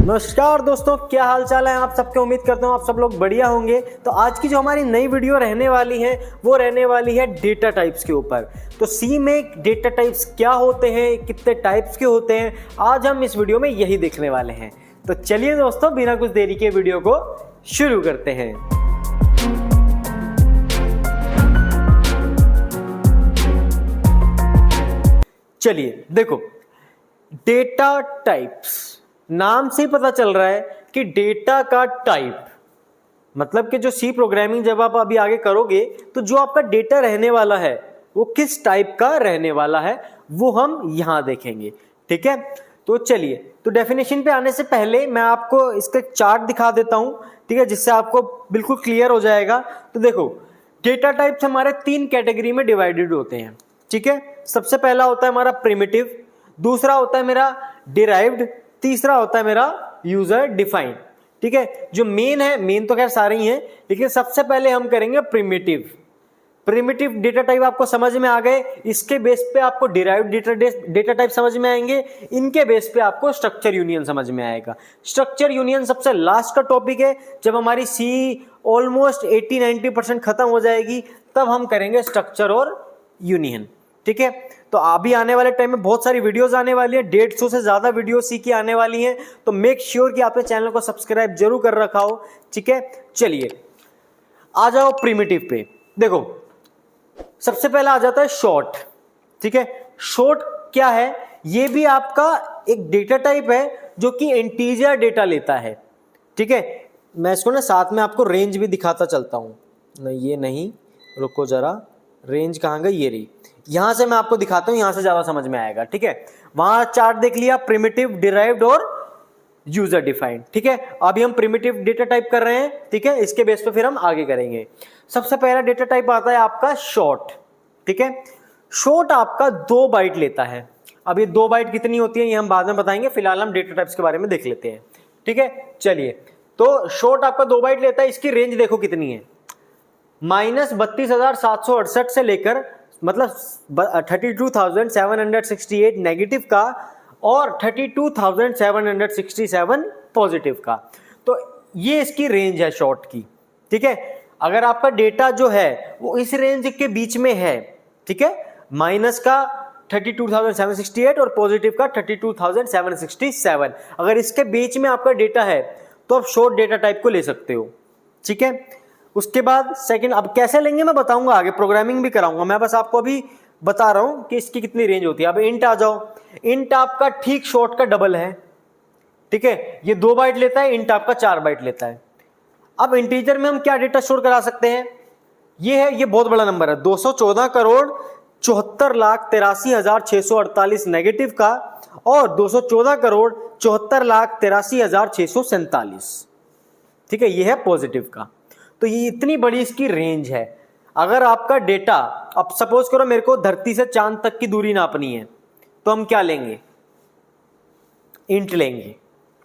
नमस्कार दोस्तों, क्या हाल चाल है आप सबके। उम्मीद करता हूँ आप सब लोग बढ़िया होंगे। तो आज की जो हमारी नई वीडियो रहने वाली है वो रहने वाली है डेटा टाइप्स के ऊपर। तो सी में डेटा टाइप्स क्या होते हैं, कितने टाइप्स के होते हैं, आज हम इस वीडियो में यही देखने वाले हैं। तो चलिए दोस्तों, बिना कुछ देरी के वीडियो को शुरू करते हैं। चलिए देखो, डेटा टाइप्स नाम से ही पता चल रहा है कि डेटा का टाइप, मतलब कि जो सी प्रोग्रामिंग जब आप अभी आगे करोगे तो जो आपका डेटा रहने वाला है वो किस टाइप का रहने वाला है वो हम यहां देखेंगे। ठीक है, तो चलिए, तो डेफिनेशन पे आने से पहले मैं आपको इसका चार्ट दिखा देता हूं, ठीक है, जिससे आपको बिल्कुल क्लियर हो जाएगा। तो देखो, डेटा टाइप्स हमारे 3 कैटेगरी में डिवाइडेड होते हैं। ठीक है, सबसे पहला होता है हमारा प्रिमिटिव, दूसरा होता है मेरा डिराइव्ड, तीसरा होता है मेरा यूजर डिफाइंड। ठीक है, जो मेन है, मेन तो खैर सारे ही हैं, लेकिन सबसे पहले हम करेंगे प्रिमिटिव। प्रिमिटिव डेटा टाइप आपको समझ में आ गए, इसके बेस पे आपको डिराइव्ड डेटा टाइप समझ में आएंगे, इनके बेस पे आपको स्ट्रक्चर यूनियन समझ में आएगा। स्ट्रक्चर यूनियन सबसे लास्ट का टॉपिक है, जब हमारी सी ऑलमोस्ट 80-90% खत्म हो जाएगी तब हम करेंगे स्ट्रक्चर और यूनियन। ठीक है, तो अभी आने वाले टाइम में बहुत सारी वीडियोस आने वाली है, 150 से ज्यादा वीडियो सी की आने वाली हैं, तो मेक श्योर कि आपने चैनल को सब्सक्राइब जरूर कर रखा हो। ठीक है, चलिए आ जाओ प्रिमिटिव पे। देखो, सबसे पहला आ जाता है शॉर्ट। ठीक है, शॉर्ट क्या है, ये भी आपका एक डेटा टाइप है जो कि इंटीजर डेटा लेता है। ठीक है, मैं इसको ना साथ में आपको रेंज भी दिखाता चलता हूं। नहीं, ये नहीं, रुको जरा, रेंज कहां गई, ये रही। यहां से मैं आपको दिखाता हूं, यहां से ज्यादा समझ में आएगा। ठीक है, वहां चार्ट देख लिया, प्रिमिटिव, डिराइव्ड और यूजर डिफाइंड। ठीक है, अभी हम प्रिमिटिव डेटा टाइप कर रहे हैं। ठीक है, इसके बेस पे फिर हम आगे करेंगे। सबसे पहला डेटा टाइप आता है आपका शॉर्ट। ठीक है, शॉर्ट आपका 2 बाइट लेता है। अब ये 2 बाइट कितनी होती है ये हम बाद में बताएंगे, फिलहाल हम डेटा टाइप्स के बारे में देख लेते हैं। ठीक है, चलिए, तो शॉर्ट आपका 2 बाइट लेता है। इसकी रेंज देखो कितनी है, -32,768 से लेकर मतलब 32,768 नेगेटिव का और 32,767 पॉजिटिव का। तो ये इसकी रेंज है शॉर्ट की। ठीक है, अगर आपका डेटा जो है वो इस रेंज के बीच में है, ठीक है, माइनस का 32,768 और पॉजिटिव का 32,767, अगर इसके बीच में आपका डेटा है तो आप शॉर्ट डेटा टाइप को ले सकते हो। ठीक है, उसके बाद सेकंड, अब कैसे लेंगे मैं बताऊंगा, आगे प्रोग्रामिंग भी कराऊंगा, मैं बस आपको अभी बता रहा हूं कि इसकी कितनी रेंज होती है। अब इंट आ जाओ, इंट आपका ठीक शॉर्ट का डबल है। ठीक है, ये 2 बाइट लेता है, इंट आपका 4 बाइट लेता है। अब इंटीजर में हम क्या डेटा स्टोर करा सकते हैं, ये है, ये बहुत बड़ा नंबर है, 214,74,83,648 नेगेटिव का और 214,74,83,647। ठीक है, ये है पॉजिटिव का। तो ये इतनी बड़ी इसकी रेंज है। अगर आपका डेटा, अब सपोज करो मेरे को धरती से चांद तक की दूरी नापनी है, तो हम क्या लेंगे, इंट लेंगे।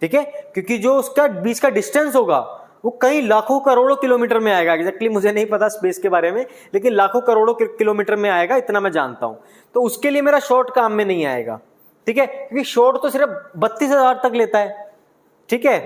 ठीक है, क्योंकि जो उसका बीच का डिस्टेंस होगा वो कई लाखों करोड़ों किलोमीटर में आएगा। एग्जैक्टली मुझे नहीं पता स्पेस के बारे में, लेकिन लाखों करोड़ों किलोमीटर में आएगा, इतना मैं जानता हूं। तो उसके लिए मेरा शॉर्ट काम में नहीं आएगा। ठीक है, क्योंकि शॉर्ट तो सिर्फ 32,000 तक लेता है। ठीक है,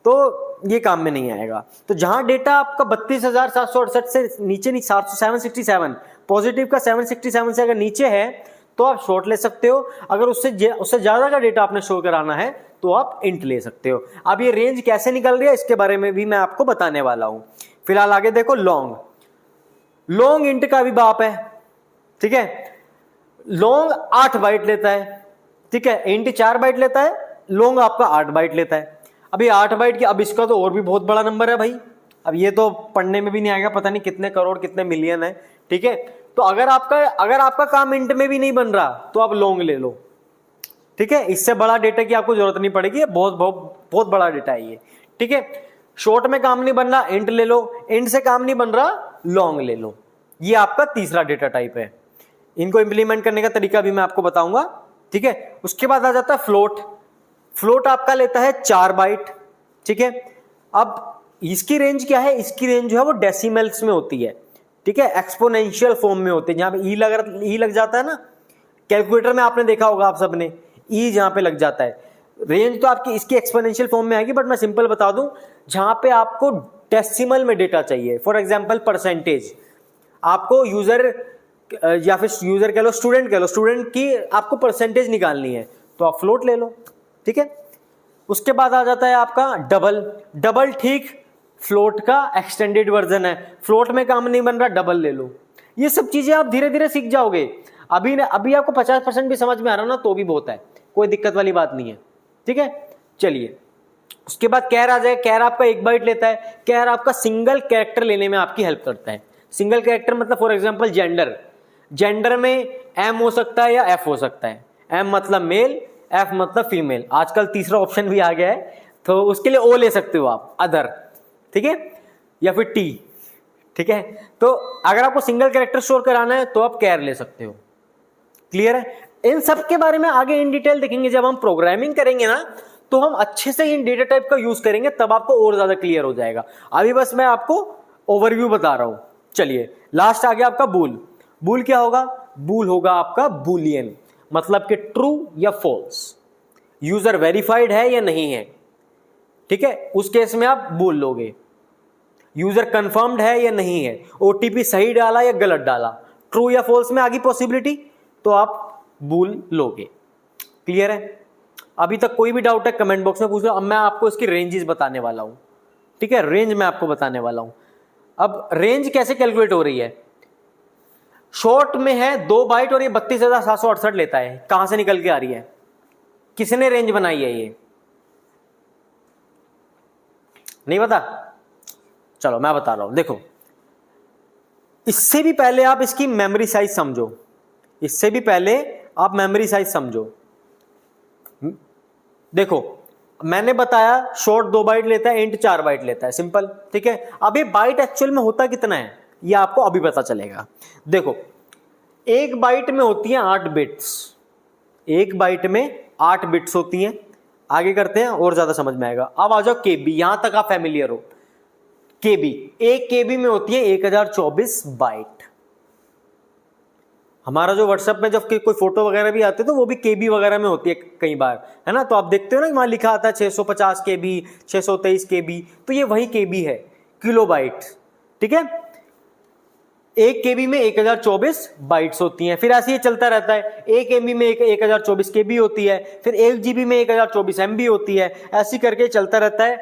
तो ये काम में नहीं आएगा। तो जहां डेटा आपका 32,768 से नीचे, नहीं 767, पॉजिटिव का 767 से अगर नीचे है तो आप शॉर्ट ले सकते हो। अगर उससे ज्यादा का डेटा आपने शो कराना है तो आप इंट ले सकते हो। अब ये रेंज कैसे निकल रही है इसके बारे में भी मैं आपको बताने वाला हूं। फिलहाल आगे देखो, लॉन्ग इंट का भी बाप है। ठीक है, लॉन्ग 8 बाइट लेता है। ठीक है, इंट 4 बाइट लेता है, लॉन्ग आपका 8 बाइट लेता है। अभी 8 बाइट की, अब इसका तो और भी बहुत बड़ा नंबर है भाई, अब ये तो पढ़ने में भी नहीं आएगा, पता नहीं कितने करोड़ कितने मिलियन है। ठीक है, तो अगर आपका काम इंट में भी नहीं बन रहा तो आप लॉन्ग ले लो। ठीक है, इससे बड़ा डेटा की आपको जरूरत नहीं पड़ेगी, बहुत बहुत बहुत बड़ा डेटा है ये। ठीक है, शॉर्ट में काम नहीं बन रहा, इंट ले लो, इंट से काम नहीं बन रहा, लॉन्ग ले लो। ये आपका तीसरा डेटा टाइप है। इनको इंप्लीमेंट करने का तरीका भी मैं आपको बताऊंगा। ठीक है, उसके बाद आ जाता है फ्लोट। फ्लोट आपका लेता है 4 बाइट। ठीक है, अब इसकी रेंज क्या है, इसकी रेंज जो है वो डेसिमल्स में होती है। ठीक है, एक्सपोनेंशियल फॉर्म में होते हैं, जहां पे ई लग जाता है ना, कैलकुलेटर में आपने देखा होगा आप सबने, ई जहां पे लग जाता है, रेंज तो आपकी इसकी एक्सपोनेंशियल फॉर्म में आएगी, बट मैं सिंपल बता दूं, जहां पे आपको डेसिमल में डेटा चाहिए, फॉर एग्जांपल परसेंटेज, आपको यूजर या फिर यूजर कह लो, स्टूडेंट कह लो, स्टूडेंट की आपको परसेंटेज निकालनी है तो आप फ्लोट ले लो, ठीक है। उसके बाद आ जाता है आपका डबल। डबल ठीक फ्लोट का एक्सटेंडेड वर्जन है, फ्लोट में काम नहीं बन रहा, डबल ले लो। ये सब चीजें आप धीरे धीरे सीख जाओगे। अभी आपको 50% भी समझ में आ रहा ना तो भी बहुत है, कोई दिक्कत वाली बात नहीं है, ठीक है। चलिए उसके बाद कैर आ जाए। कैर आपका 1 बाइट लेता है। कैर आपका सिंगल कैरेक्टर लेने में आपकी हेल्प करता है। सिंगल कैरेक्टर मतलब फॉर एग्जांपल जेंडर, जेंडर में एम हो सकता है या एफ हो सकता है। एम मतलब मेल, एफ मतलब फीमेल, आजकल तीसरा ऑप्शन भी आ गया है तो उसके लिए ओ ले सकते हो आप, अदर, ठीक है, या फिर टी, ठीक है। तो अगर आपको सिंगल कैरेक्टर स्टोर कराना है तो आप कैर ले सकते हो। क्लियर है। इन सब के बारे में आगे इन डिटेल देखेंगे। जब हम प्रोग्रामिंग करेंगे ना तो हम अच्छे से इन डेटा टाइप का यूज करेंगे, तब आपको और ज्यादा क्लियर हो जाएगा। अभी बस मैं आपको ओवरव्यू बता रहा हूं। चलिए लास्ट आ गया आपका बूल। बूल क्या होगा? बूल होगा आपका बूलियन, मतलब कि ट्रू या फॉल्स, यूजर वेरीफाइड है या नहीं है, ठीक है, उस केस में आप बूल लोगे। यूजर कंफर्म्ड है या नहीं है, ओटीपी सही डाला या गलत डाला, ट्रू या फॉल्स में आगे पॉसिबिलिटी, तो आप बूल लोगे। क्लियर है। अभी तक कोई भी डाउट है कमेंट बॉक्स में पूछ लो। अब मैं आपको इसकी रेंजेस बताने वाला हूं, ठीक है, रेंज मैं आपको बताने वाला हूं। अब रेंज कैसे कैलकुलेट हो रही है? शॉर्ट में है 2 बाइट और ये 32,768 लेता है। कहां से निकल के आ रही है? किसने रेंज बनाई है? ये नहीं पता? चलो मैं बता रहा हूं। देखो इससे भी पहले आप इसकी मेमोरी साइज समझो, इससे भी पहले आप मेमोरी साइज समझो। देखो मैंने बताया शॉर्ट 2 बाइट लेता है, इंट 4 बाइट लेता है, सिंपल, ठीक है। अब ये बाइट एक्चुअल में होता कितना है ये आपको अभी पता चलेगा। देखो 1 बाइट में होती है 8 बिट्स, 1 बाइट में 8 बिट्स होती हैं। आगे करते हैं और ज्यादा समझ में आएगा। अब आ जाओ केबी, यहां तक आप फैमिलियर हो। केबी, 1 केबी में होती है 1024 बाइट। हमारा जो व्हाट्सएप में जब कोई फोटो वगैरह भी आते हैं तो वो भी केबी वगैरह में होती है कई बार, है ना। तो आप देखते हो ना वहां लिखा आता है 650 केबी, 623 केबी, तो ये वही केबी है, किलोबाइट, ठीक है। 1 केबी में 1024 बाइट्स होती हैं। फिर ऐसे ही चलता रहता है, 1 एमबी में 1024 केबी होती है, फिर 1 जीबी में 1024 एमबी होती है, ऐसे करके चलता रहता है।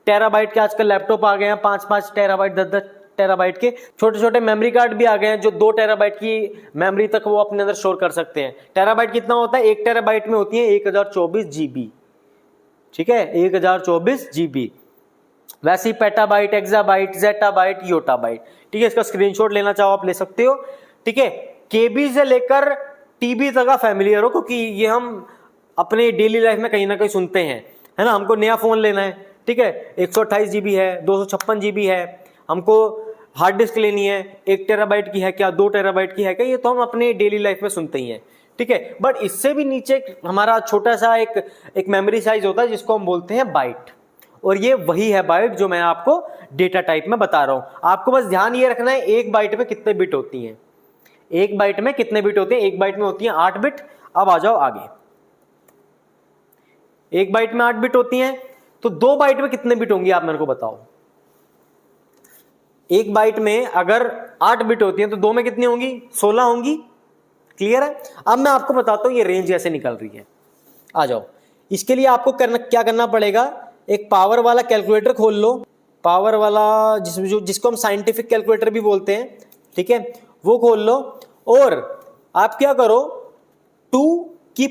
टेराबाइट के आजकल लैपटॉप आ गए हैं, 5-5 टेराबाइट, 10-10 टेराबाइट के छोटे छोटे मेमोरी कार्ड भी आ गए हैं जो 2 टेराबाइट की मेमोरी तक वो अपने अंदर स्टोर कर सकते हैं। टेराबाइट कितना होता है? 1 टेराबाइट में होती है 1024 जीबी, ठीक है, 1024 जीबी। वैसे ही पेटाबाइट, एक्साबाइट, जेटाबाइट, योटाबाइट, ठीक है। इसका स्क्रीनशॉट लेना चाहो आप ले सकते हो, ठीक है। केबी से लेकर टीबी तक का फैमिलियर हो, क्योंकि ये हम अपने डेली लाइफ में कहीं ना कहीं सुनते हैं, है ना। हमको नया फोन लेना है, ठीक है, 128 जीबी है, 256 जीबी है, हमको हार्ड डिस्क लेनी है, 1 टेराबाइट की है क्या, 2 टेराबाइट की है क्या, ये तो हम अपने डेली लाइफ में सुनते ही हैं, ठीक है। बट इससे भी नीचे हमारा छोटा सा एक मेमोरी साइज होता है जिसको हम बोलते हैं बाइट, और ये वही है बाइट जो मैं आपको डेटा टाइप में बता रहा हूं। आपको बस ध्यान ये रखना है 1 बाइट में कितने बिट होती हैं, 1 बाइट में कितने बिट होते हैं? 1 बाइट में होती हैं 8 बिट। अब आ जाओ आगे, 1 बाइट में 8 बिट होती हैं, तो 2 बाइट में कितने बिट होंगी आप मेरे को बताओ। 1 बाइट में अगर 8 बिट होती है तो 2 में कितनी होंगी? 16 होंगी। क्लियर है। अब मैं आपको बताता हूं ये रेंज कैसे निकल रही है। आ जाओ, इसके लिए आपको क्या करना पड़ेगा, एक पावर वाला कैलकुलेटर खोल लो, पावर वाला जिसको हम साइंटिफिक कैलकुलेटर भी बोलते हैं, ठीक है, वो खोल लो। और आप क्या करो, 2 की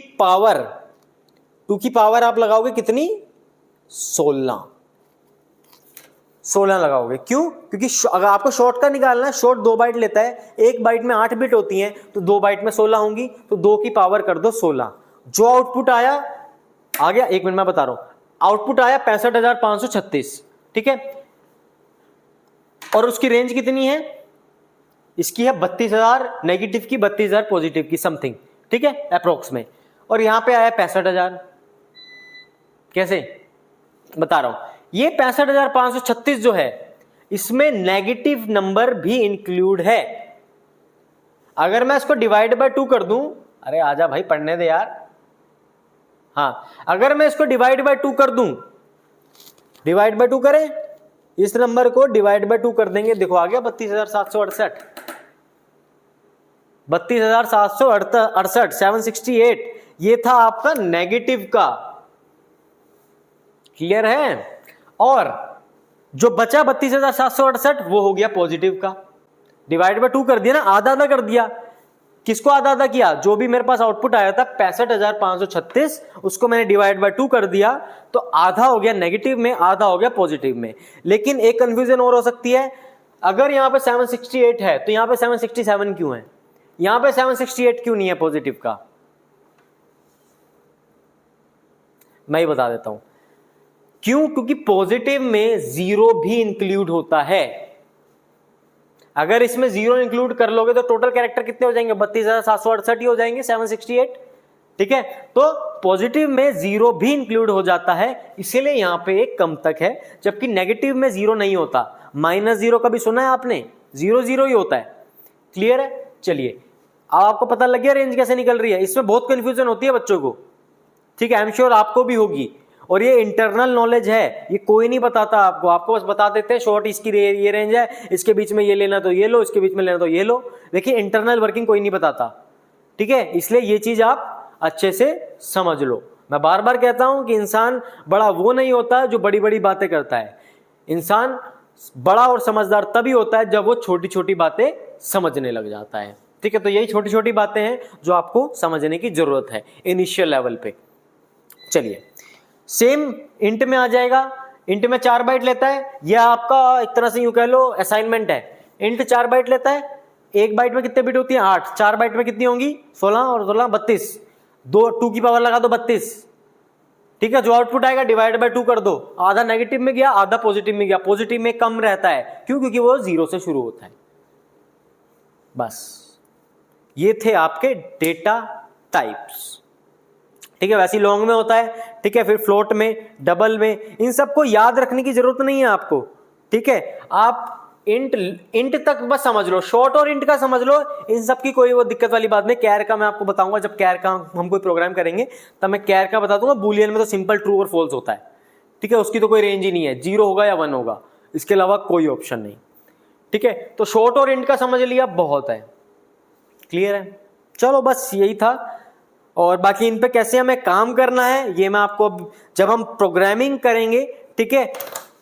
पावर आप लगाओगे कितनी? 16 लगाओगे। क्यों? क्योंकि अगर आपको शॉर्ट का निकालना है, शॉर्ट 2 बाइट लेता है, 1 बाइट में 8 बिट होती हैं, तो 2 बाइट में 16 होंगी, तो 2 की पावर कर दो 16। जो आउटपुट आया, आ गया, 1 मिनट मैं बता रहा हूं, आउटपुट आया 65,536, ठीक है। और उसकी रेंज कितनी है? इसकी है 32,000 नेगेटिव की, 32,000 पॉजिटिव की, समथिंग, ठीक है, अप्रोक्स में। और यहां पे आया 65,000। कैसे बता रहा हूं, ये 65,536 जो है इसमें नेगेटिव नंबर भी इंक्लूड है। अगर मैं इसको डिवाइड बाय 2 कर दूं, अरे आजा भाई पढ़ने दे यार, हाँ, अगर मैं इसको डिवाइड बाय 2 कर दूं, डिवाइड बाय 2 करें, इस नंबर को डिवाइड बाय 2 कर देंगे, देखो आ गया 32,768, 32,768, 768, ये था आपका नेगेटिव का। क्लियर है? और जो बचा 32,768 वो हो गया पॉजिटिव का। डिवाइड बाय 2 कर दिया ना, आधा आधा कर दिया। किसको आधा आधा किया? जो भी मेरे पास आउटपुट आया था 65,536, उसको मैंने डिवाइड बाय 2 कर दिया, तो आधा हो गया नेगेटिव में, आधा हो गया पॉजिटिव में। लेकिन एक कंफ्यूजन और हो सकती है, अगर यहां पे 768 है तो यहां पे 767 क्यों है? यहां पे 768 क्यों नहीं है पॉजिटिव का? मैं ही बता देता हूं क्यों। क्योंकि पॉजिटिव में 0 भी इंक्लूड होता है। अगर इसमें 0 इंक्लूड कर लोगे तो टोटल कैरेक्टर कितने हो जाएंगे? 32,768 ही हो जाएंगे, 768। ठीक है, तो पॉजिटिव में 0 भी इंक्लूड हो जाता है, इसीलिए यहां पे एक कम तक है, जबकि नेगेटिव में 0 नहीं होता। -0 कभी सुना है आपने? 0 0 ही होता है। क्लियर है? चलिए, अब आपको पता लग गया रेंज कैसे निकल रही है। इसमें बहुत कंफ्यूजन होती है बच्चों को, ठीक है, आई एम श्योर आपको भी होगी। और ये इंटरनल नॉलेज है, ये कोई नहीं बताता आपको, आपको बस बता देते हैं शॉर्ट इसकी ये रेंज है, इसके बीच में ये लेना तो ये लो, इसके बीच में लेना तो ये लो। देखिए, इंटरनल वर्किंग कोई नहीं बताता, ठीक है, इसलिए ये चीज आप अच्छे से समझ लो। मैं बार बार कहता हूं कि इंसान बड़ा वो नहीं होता जो बड़ी बड़ी बातें करता है। इंसान बड़ा और समझदार तभी होता है जब वो छोटी छोटी बातें समझने लग जाता है। ठीक है, तो यही छोटी छोटी बातें हैं जो आपको समझने की जरूरत है इनिशियल लेवल पे। चलिए, सेम इंट में आ जाएगा। इंट में 4 बाइट लेता है, यह आपका एक तरह से यूं कह लो असाइनमेंट है। इंट 4 बाइट लेता है, 1 बाइट में कितने बिट होती है? 8। 4 बाइट में कितनी होंगी? 16 और 16 32, 2 की पावर लगा दो 32। ठीक है, जो आउटपुट आएगा डिवाइड बाय 2 कर दो, आधा नेगेटिव में गया, आधा पॉजिटिव में गया। पॉजिटिव में कम रहता है, क्यों? क्योंकि वो 0 से शुरू होता है। बस ये थे आपके डेटा टाइप्स। ठीक है, वैसे लॉन्ग में होता है, ठीक है, फिर फ्लोट में, डबल में, इन सबको याद रखने की जरूरत नहीं है आपको। ठीक है, आप इंट तक बस समझ लो, शॉर्ट और इंट का समझ लो, इन सब की कोई वो दिक्कत वाली बात नहीं। कैर का मैं आपको बताऊंगा, जब कैर का हम कोई प्रोग्राम करेंगे तब मैं कैर का बता दूंगा। बूलियन में तो सिंपल ट्रू और फॉल्स होता है, ठीक है, उसकी तो कोई रेंज ही नहीं है, 0 होगा या 1 होगा, इसके अलावा कोई ऑप्शन नहीं। ठीक है, तो शॉर्ट और इंट का समझ लिया, बहुत है। क्लियर है? चलो, बस यही था। और बाकी इन पे कैसे हमें काम करना है ये मैं आपको जब हम प्रोग्रामिंग करेंगे, ठीक है,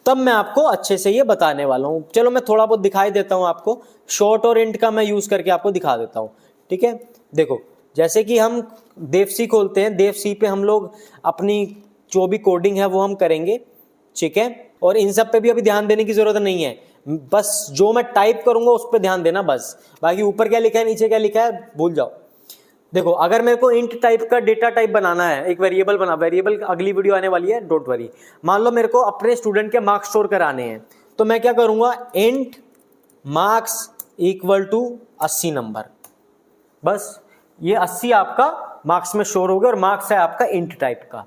तब मैं आपको अच्छे से ये बताने वाला हूं। चलो, मैं थोड़ा बहुत दिखाई देता हूं आपको, शॉर्ट और इंट का मैं यूज करके आपको दिखा देता हूं। ठीक है, देखो, जैसे कि हम देवसी खोलते हैं, देवसी पे हम लोग अपनी जो भी कोडिंग है वो हम करेंगे। ठीक है, और इन सब पे भी अभी ध्यान देने की जरूरत नहीं है, बस जो मैं टाइप करूंगा उस पर ध्यान देना बस। बाकी ऊपर क्या लिखा है, नीचे क्या लिखा है, भूल जाओ। देखो, अगर मेरे को इंट टाइप का डेटा टाइप बनाना है, एक वेरिएबल वेरिएबल अगली वीडियो आने वाली है, डोंट वरी। मान लो मेरे को अपने स्टूडेंट के मार्क्स स्टोर कराने हैं, तो मैं क्या करूंगा, इंट मार्क्स इक्वल टू 80 नंबर। बस ये 80 आपका मार्क्स में स्टोर हो गया, और मार्क्स है आपका इंट टाइप का।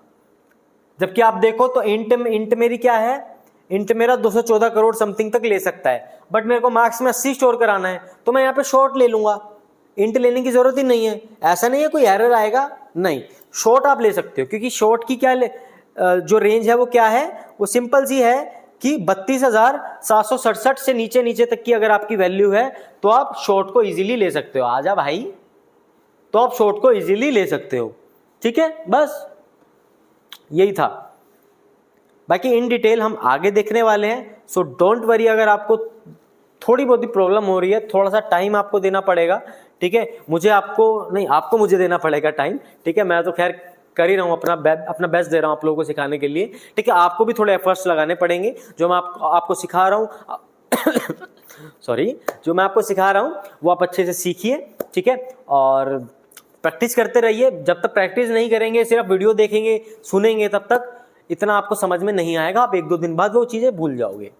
जबकि आप देखो तो इंट मेरी क्या है, इंट मेरा 214 करोड़ समथिंग तक ले सकता है, बट मेरे को मार्क्स में 80 स्टोर कराना है, तो मैं यहाँ पे शॉर्ट ले लूंगा, इंट लेने की जरूरत ही नहीं है। ऐसा नहीं है कोई एरर आएगा, नहीं, शॉर्ट आप ले सकते हो, क्योंकि शॉर्ट की क्या जो रेंज है वो क्या है, वो सिंपल सी है कि 32,767 से नीचे नीचे तक की अगर आपकी वैल्यू है तो आप शॉर्ट को इजीली ले सकते हो। आजा भाई, तो आप शॉर्ट को इजीली ले सकते हो। ठीक है, बस यही था। बाकी इन डिटेल हम आगे देखने वाले हैं, सो डोंट वरी। अगर आपको थोड़ी बहुत ही प्रॉब्लम हो रही है, थोड़ा सा टाइम आपको देना पड़ेगा। ठीक है, आपको मुझे देना पड़ेगा टाइम। ठीक है, मैं तो खैर कर ही रहा हूँ, अपना बेस्ट दे रहा हूँ आप लोगों को सिखाने के लिए। ठीक है, आपको भी थोड़े एफर्ट्स लगाने पड़ेंगे। जो मैं आपको सिखा रहा हूँ सॉरी, जो मैं आपको सिखा रहा हूँ वो आप अच्छे से सीखिए। ठीक है, और प्रैक्टिस करते रहिए। जब तक प्रैक्टिस नहीं करेंगे, सिर्फ वीडियो देखेंगे, सुनेंगे, तब तक इतना आपको समझ में नहीं आएगा। आप 1-2 दिन बाद वो चीज़ें भूल जाओगे।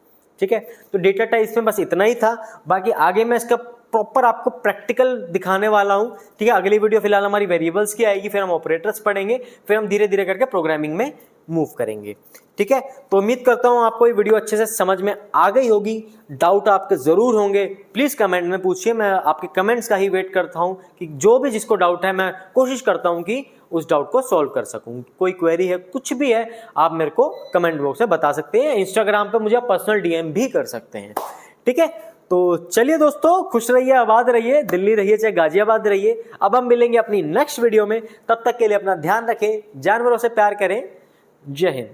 ठीक है, तो डेटा टाइप्स में बस इतना ही था। बाकी आगे मैं इसका प्रॉपर आपको प्रैक्टिकल दिखाने वाला हूं। ठीक है, अगली वीडियो फिलहाल हमारी वेरिएबल्स की आएगी, फिर हम ऑपरेटर्स पढ़ेंगे, फिर हम धीरे धीरे करके प्रोग्रामिंग में मूव करेंगे। ठीक है, तो उम्मीद करता हूं आपको ये वीडियो अच्छे से समझ में आ गई होगी। डाउट आपके जरूर होंगे, प्लीज कमेंट में पूछिए, मैं आपके कमेंट्स का ही वेट करता हूं कि जो भी जिसको डाउट है मैं कोशिश करता हूं कि उस डाउट को सॉल्व कर सकूं। कोई क्वेरी है, कुछ भी है, आप मेरे को कमेंट बॉक्स में बता सकते हैं। इंस्टाग्राम पे मुझे आप पर्सनल डीएम भी कर सकते हैं। ठीक है, तो चलिए दोस्तों, खुश रहिए, आबाद रहिए, दिल्ली रहिए चाहे गाजियाबाद रहिए। अब हम मिलेंगे अपनी नेक्स्ट वीडियो में, तब तक के लिए अपना ध्यान रखें, जानवरों से प्यार करें। जय हिंद।